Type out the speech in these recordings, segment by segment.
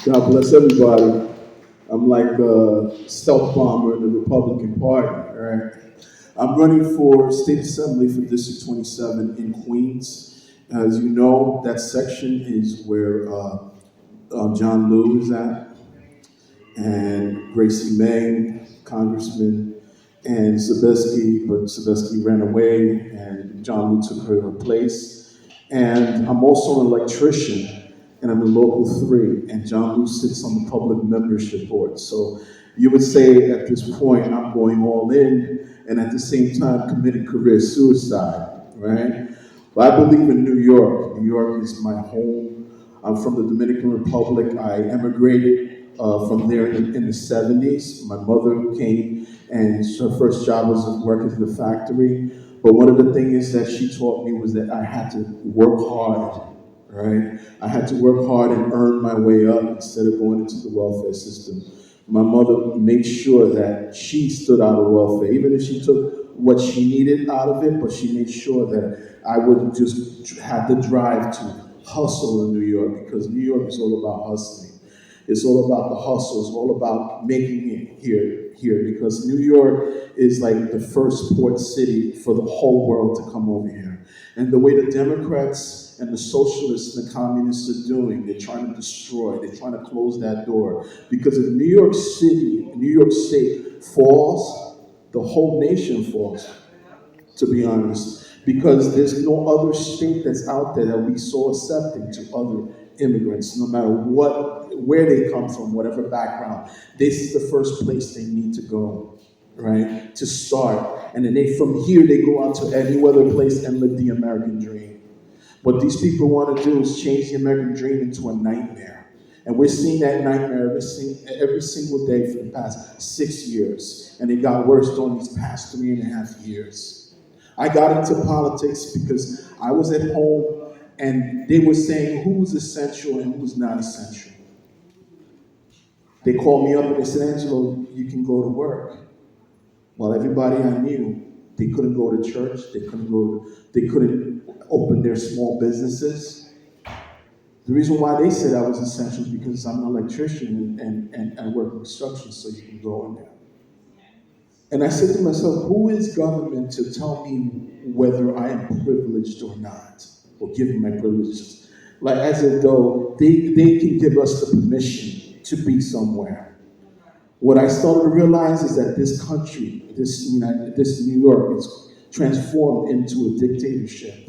God bless everybody. I'm like a stealth bomber in the Republican Party, right? I'm running for state assembly for District 27 in Queens. As you know, that section is where John Lew is at, and Gracie May, Congressman, and Zabisky, but Zabisky ran away, and John Lew took her place. And I'm also an electrician, and I'm in Local 3, and John Lew sits on the public membership board. So you would say at this point, I'm going all in, and at the same time committing career suicide, right? But I believe in New York. New York is my home. I'm from the Dominican Republic. I emigrated from there in the 70s. My mother came, and her first job was working in the factory. But one of the things that she taught me was that I had to work hard, right? I had to work hard and earn my way up instead of going into the welfare system. My mother made sure that she stood out of welfare, even if she took what she needed out of it, but she made sure that I would just have the drive to hustle in New York, because New York is all about hustling. It's all about the hustle. It's all about making it here, because New York is like the first port city for the whole world to come over here. And the way the Democrats and the socialists and the communists are doing, they're trying to destroy, they're trying to close that door. Because if New York City, New York State falls, the whole nation falls, to be honest, because there's no other state that's out there that will be so accepting to other immigrants, no matter where they come from, whatever background. This is the first place they need to go, right, to start. And then from here, they go out to any other place and live the American dream. What these people want to do is change the American dream into a nightmare. And we're seeing that nightmare every single day for the past 6 years. And it got worse during these past 3.5 years. I got into politics because I was at home and they were saying who was essential and who was not essential. They called me up and they said, Angelo, you can go to work. Well, everybody I knew, they couldn't go to church, they couldn't open their small businesses. The reason why they said I was essential is because I'm an electrician and I work in construction, so you can go in there. And I said to myself, who is government to tell me whether I am privileged or not, or give me my privileges? Like, as if though they can give us the permission to be somewhere. What I started to realize is that this country, this New York, is transformed into a dictatorship.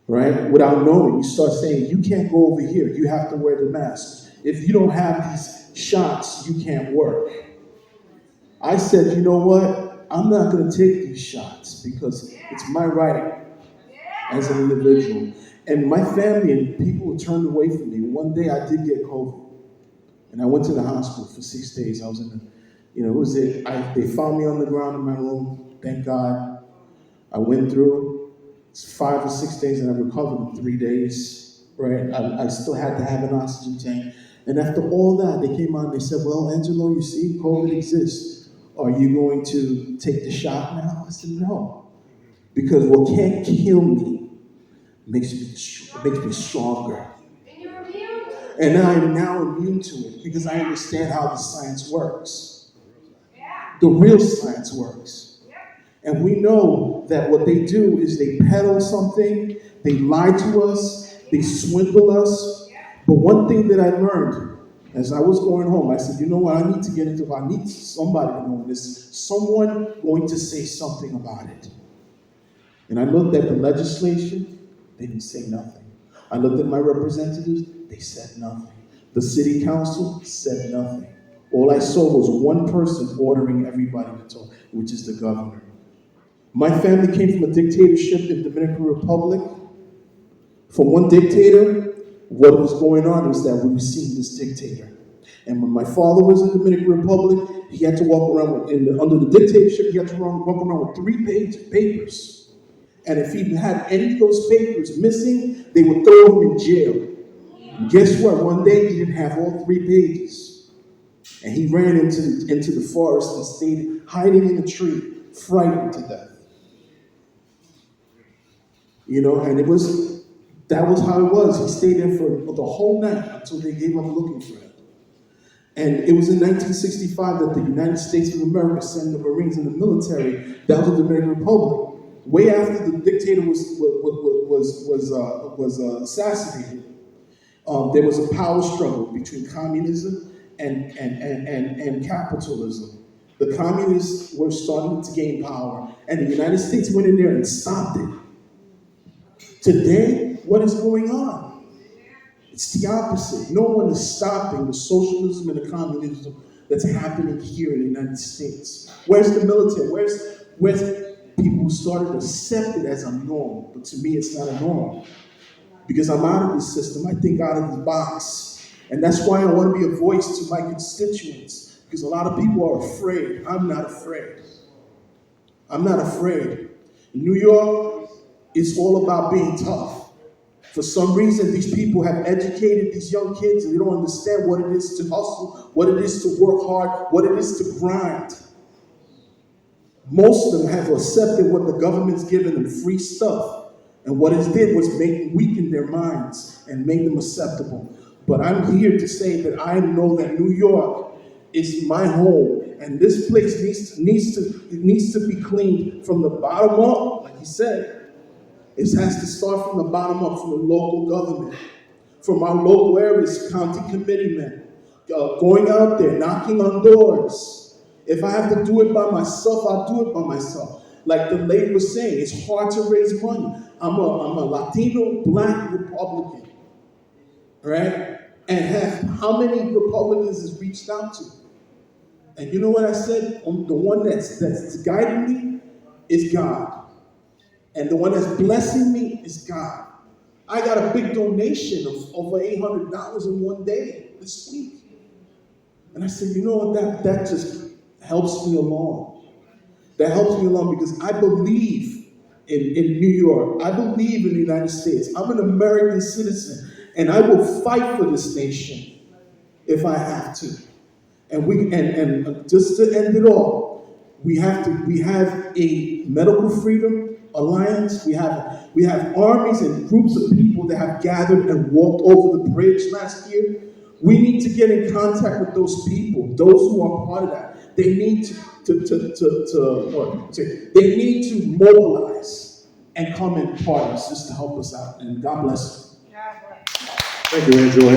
Right? Without knowing, you start saying, you can't go over here, you have to wear the mask. If you don't have these shots, you can't work. I said, you know what? I'm not going to take these shots because it's my right as an individual. And my family and people turned away from me. One day I did get COVID. And I went to the hospital for 6 days. I was in the, it was it. They found me on the ground in my room. Thank God. I went through 5 or 6 days and I recovered in 3 days. Right? I still had to have an oxygen tank. And after all that, they came out and they said, well, Angelo, you see, COVID exists. Are you going to take the shot now? I said, no. Because what can't kill me makes me stronger. And I am now immune to it because I understand how the science works. The real science works. And we know that what they do is they peddle something, they lie to us, they swindle us. But one thing that I learned as I was going home, I said, you know what, I need to get into, I need somebody to know this, someone going to say something about it. And I looked at the legislation, they didn't say nothing. I looked at my representatives, they said nothing. The city council said nothing. All I saw was one person ordering everybody to talk, which is the governor. My family came from a dictatorship in the Dominican Republic. From one dictator, what was going on was that we were seeing this dictator. And when my father was in the Dominican Republic, he had to walk around under the dictatorship, he had to walk around with 3 papers. And if he had any of those papers missing, they would throw him in jail. And guess what? One day he didn't have all 3 pages. And he ran into the forest and stayed hiding in a tree, frightened to death. And That was how it was. He stayed there for the whole night until they gave up looking for him. And it was in 1965 that the United States of America sent the Marines and the military down to the Dominican Republic, way after the dictator was assassinated. There was a power struggle between communism and capitalism. The communists were starting to gain power, and the United States went in there and stopped it. Today, what is going on? It's the opposite. No one is stopping the socialism and the communism that's happening here in the United States. Where's the military? Where's people who started to accept it as a norm? But to me, it's not a norm. Because I'm out of this system. I think out of the box. And that's why I want to be a voice to my constituents. Because a lot of people are afraid. I'm not afraid. I'm not afraid. In New York, it's all about being tough. For some reason, these people have educated these young kids and they don't understand what it is to hustle, what it is to work hard, what it is to grind. Most of them have accepted what the government's given them, free stuff. And what it did was weaken their minds and make them acceptable. But I'm here to say that I know that New York is my home. And this place needs to be cleaned from the bottom up, like he said. It has to start from the bottom up, from the local government, from our local areas, county committeemen, going out there, knocking on doors. If I have to do it by myself, I'll do it by myself. Like the lady was saying, it's hard to raise money. I'm a Latino Black Republican, right? And how many Republicans has reached out to? And you know what I said? The one that's guiding me is God. And the one that's blessing me is God. I got a big donation of over $800 in one day this week. And I said, you know what, that just helps me along. That helps me along because I believe in New York. I believe in the United States. I'm an American citizen. And I will fight for this nation if I have to. And just to end it all, we have a medical freedom alliance. We have armies and groups of people that have gathered and walked over the bridge last year. We need to get in contact with those people, those who are part of that. They need they need to mobilize and come in parties just to help us out. And God bless you. Thank you, Angelo.